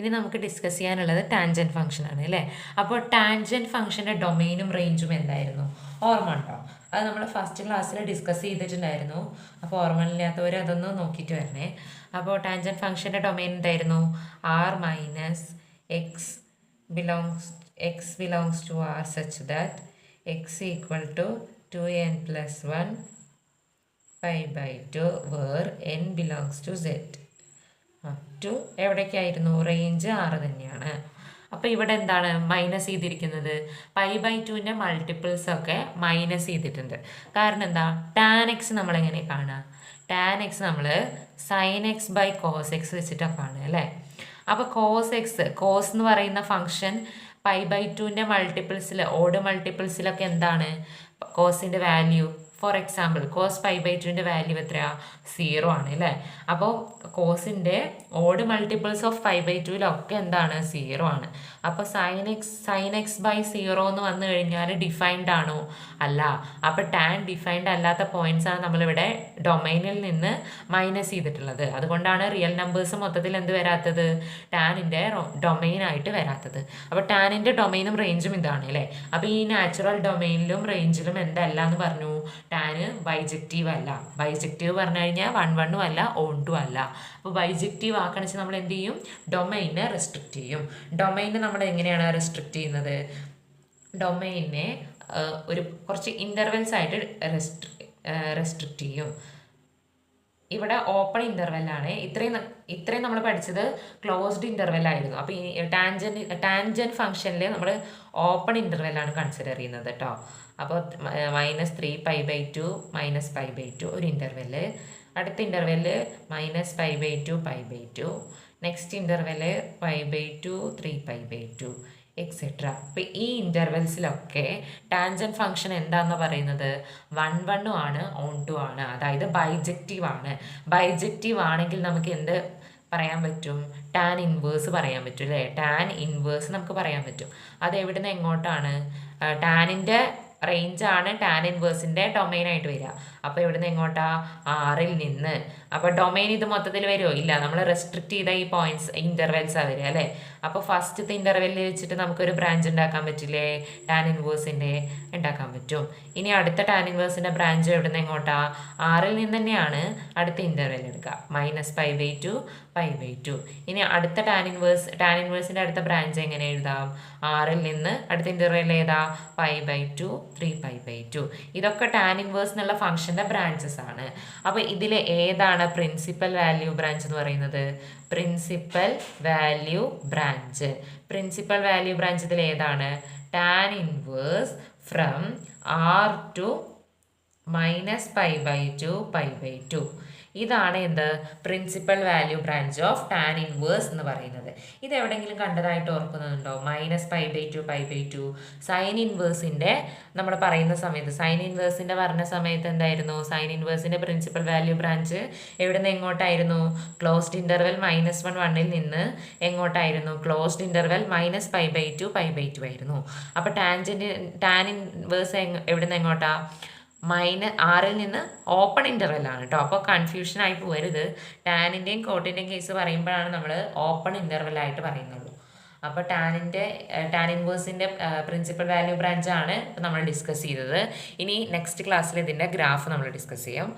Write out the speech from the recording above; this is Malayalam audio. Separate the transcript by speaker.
Speaker 1: ഇനി നമുക്ക് ഡിസ്കസ് ചെയ്യാനുള്ളത് ടാൻജൻറ്റ് ഫംഗ്ഷൻ ആണ് അല്ലേ. അപ്പോൾ ടാൻജൻറ്റ് ഫംഗ്ഷൻ്റെ ഡൊമെയിനും റേഞ്ചും എന്തായിരുന്നു ഓർമ്മ ഉണ്ടോ? അത് നമ്മൾ ഫസ്റ്റ് ക്ലാസ്സിൽ ഡിസ്കസ് ചെയ്തിട്ടുണ്ടായിരുന്നു. അപ്പോൾ ഓർമ്മ ഇല്ലാത്തവർ അതൊന്ന് നോക്കിയിട്ട് വരണേ. അപ്പോൾ ടാൻജൻറ്റ് ഫംഗ്ഷൻ്റെ ഡൊമെയിൻ എന്തായിരുന്നു? R minus X belongs to R such that x equal to 2n plus 1 pi by 2 where n belongs to z. To എവിടേക്കായിരുന്നു? റേഞ്ച് 6 തന്നെയാണ്. അപ്പോൾ ഇവിടെ എന്താണ് മൈനസ് ചെയ്തിരിക്കുന്നത്? പൈ ബൈ ടുവിൻ്റെ മൾട്ടിപ്പിൾസ് ഒക്കെ മൈനസ് ചെയ്തിട്ടുണ്ട്. കാരണം എന്താ? ടാൻ എക്സ് നമ്മളെങ്ങനെ കാണുക? ടാൻ എക്സ് നമ്മൾ sine x by cos x വെച്ചിട്ടാണ് കാണുക അല്ലേ. അപ്പോൾ കോസ് എന്ന് പറയുന്ന ഫംഗ്ഷൻ പൈ ബൈ ടുവിൻ്റെ മൾട്ടിപ്പിൾസിൽ ഓഡ് മൾട്ടിപ്പിൾസിലൊക്കെ എന്താണ് കോസിൻ്റെ value? For example cos pi by ടുവിൻ്റെ വാല്യൂ എത്രയാണ്? 0 ആണ് അല്ലേ. അപ്പോൾ കോസിൻ്റെ odd multiples of pi by ടുവിലൊക്കെ എന്താണ്? 0 ആണ്. അപ്പോൾ സൈൻ എക്സ് ബൈ 0 എന്ന് വന്നു കഴിഞ്ഞാൽ ഡിഫൈൻഡ് ആണോ? അല്ല. അപ്പോൾ ടാൻ ഡിഫൈൻഡ് അല്ലാത്ത പോയിന്റ്സ് ആണ് നമ്മളിവിടെ ഡൊമൈനിൽ നിന്ന് മൈനസ് ചെയ്തിട്ടുള്ളത്. അതുകൊണ്ടാണ് റിയൽ നമ്പേഴ്സ് മൊത്തത്തിൽ എന്ത് വരാത്തത്? ടാനിൻ്റെ ഡൊമൈനായിട്ട് വരാത്തത്. അപ്പോൾ ടാനിൻ്റെ ഡൊമൈനും റേഞ്ചും ഇതാണ് അല്ലേ. അപ്പോൾ ഈ നാച്ചുറൽ ഡൊമൈനിലും റേഞ്ചിലും എന്തല്ല എന്ന് പറഞ്ഞു? ടാന് ബൈജക്റ്റീവ് അല്ല. ബൈജക്റ്റീവ് പറഞ്ഞു കഴിഞ്ഞാൽ 1 1 അല്ല, ഓൺ 2 അല്ല. അപ്പോൾ ബൈജക്റ്റീവ് ആക്കണമെന്ന് വെച്ചാൽ നമ്മൾ എന്ത് ചെയ്യും? ഡൊമൈനെ റെസ്ട്രിക്റ്റ് ചെയ്യും. ഡൊമൈനെ നമ്മൾ എങ്ങനെയാണ് റെസ്ട്രിക്റ്റ് ചെയ്യുന്നത്? ഡൊമൈനെ ഒരു കുറച്ച് ഇൻ്റർവെൽസ് ആയിട്ട് റെസ്ട്രിക്റ്റ് ചെയ്യും. ഇവിടെ ഓപ്പൺ ഇൻ്റർവെല്ലാണ്. ഇത്രയും നമ്മൾ പഠിച്ചത് ക്ലോസ്ഡ് ഇൻ്റർവെല്ലായിരുന്നു. അപ്പോൾ ഈ ടാൻജൻറ്റ് ഫംഗ്ഷനിൽ നമ്മൾ ഓപ്പൺ ഇൻ്റർവെല്ലാണ് കൺസിഡർ ചെയ്യുന്നത് കേട്ടോ. അപ്പോൾ -3 പൈ ബൈ 2 പൈ ബൈ 2 ഒരു ഇൻ്റർവെല്ല്. അടുത്ത interval -π by 2 pi by 2. Next interval pi by 2 3 pi by 2 etcetera. അപ്പോൾ ഈ ഇൻ്റർവെൽസിലൊക്കെ ടാൻജൻറ്റ് ഫംഗ്ഷൻ എന്താണെന്ന് പറയുന്നത്? 1 1 ആണ്, ഓൺ 2 ആണ്. അതായത് ബൈജക്റ്റീവ് ആണ്. ബൈജക്റ്റീവ് ആണെങ്കിൽ നമുക്ക് എന്ത് പറയാൻ പറ്റും? ടാൻ ഇൻവേഴ്സ് പറയാൻ പറ്റും അല്ലേ. ടാൻ ഇൻവേഴ്സ് നമുക്ക് പറയാൻ പറ്റും. അത് എവിടുന്ന് എങ്ങോട്ടാണ്? ടാനിൻ്റെ റേഞ്ചാണ് ടാൻ ഇൻവേഴ്സിൻ്റെ ഡൊമൈനായിട്ട് വരിക. അപ്പോൾ ഇവിടുന്ന് എങ്ങോട്ടാ? 6ൽ നിന്ന്. അപ്പോൾ ഡൊമൈൻ ഇത് മൊത്തത്തിൽ വരുമോ? ഇല്ല. നമ്മൾ റെസ്ട്രിക്റ്റ് ചെയ്ത ഈ പോയിന്റ്സ് ഇൻ്റർവെൽസാണ് വരിക അല്ലേ. അപ്പോൾ ഫസ്റ്റത്തെ ഇൻ്റർവെല്ലിൽ വെച്ചിട്ട് നമുക്കൊരു ബ്രാഞ്ച് ഉണ്ടാക്കാൻ പറ്റില്ലേ? ടാൻ ഇൻവേഴ്സിൻ്റെ ഉണ്ടാക്കാൻ പറ്റും. ഇനി അടുത്ത ടാൻ ഇൻവേഴ്സിൻ്റെ ബ്രാഞ്ച് എവിടുന്ന് എങ്ങോട്ടാ? 6ൽ നിന്ന് തന്നെയാണ് അടുത്ത ഇൻ്റർവെൽ എടുക്കുക. -π ബൈ 2 പൈ ബൈ 2. ഇനി അടുത്ത ടാൻ ഇൻവേഴ്സിൻ്റെ അടുത്ത ബ്രാഞ്ച് എങ്ങനെ എഴുതാം? 6ൽ നിന്ന് അടുത്ത ഇൻ്റർവെൽ ഏതാ? Pi by 2 3 pi by 2. ഇതൊക്കെ ടാൻ ഇൻവേഴ്സ് എന്നുള്ള ഫംഗ്ഷൻ്റെ ബ്രാഞ്ചസ് ആണ്. അപ്പോൾ ഇതിൽ ഏതാണ് പ്രിൻസിപ്പൽ വാല്യൂ ബ്രാഞ്ച് എന്ന് പറയുന്നത്? Principal value branch. Principal value branch ഇതിൽ ഏതാണ്? Tan inverse from R to -π by 2 pi by 2. ഇതാണ് എന്ത്? Principal value branch of tan inverse എന്ന് പറയുന്നത്. ഇത് എവിടെയെങ്കിലും കണ്ടതായിട്ട് ഓർക്കുന്നുണ്ടോ? -π ബൈ 2 പൈ ബൈ 2 സൈൻ ഇൻവേഴ്സിൻ്റെ നമ്മൾ പറയുന്ന സമയത്ത്, സൈൻ ഇൻവേഴ്സിൻ്റെ പറഞ്ഞ സമയത്ത് എന്തായിരുന്നു? സൈൻ ഇൻവേഴ്സിൻ്റെ പ്രിൻസിപ്പൽ വാല്യൂ ബ്രാഞ്ച് എവിടുന്ന് എങ്ങോട്ടായിരുന്നു? ക്ലോസ്ഡ് ഇൻ്റർവെൽ -1 1ൽ നിന്ന് എങ്ങോട്ടായിരുന്നു? Closed interval -π by 2 pi by 2 ആയിരുന്നു. അപ്പോൾ ടാൻ ഇൻവേഴ്സ് എവിടുന്ന് എങ്ങോട്ടാ? -6ൽ നിന്ന് ഓപ്പൺ ഇൻ്റർവെല്ലാണ് കേട്ടോ. അപ്പോൾ കൺഫ്യൂഷൻ ആയി പോകരുത്. ടാനിൻ്റെയും കോട്ടിൻ്റെയും കേസ് പറയുമ്പോഴാണ് നമ്മൾ ഓപ്പൺ ഇൻ്റർവെല്ലായിട്ട് പറയുന്നുള്ളൂ. അപ്പോൾ ടാൻ ഇൻവേഴ്സിൻ്റെ പ്രിൻസിപ്പൽ വാല്യൂ ബ്രാഞ്ചാണ് നമ്മൾ ഡിസ്കസ് ചെയ്തത്. ഇനി നെക്സ്റ്റ് ക്ലാസ്സിൽ ഇതിൻ്റെ ഗ്രാഫ് നമ്മൾ ഡിസ്കസ് ചെയ്യും.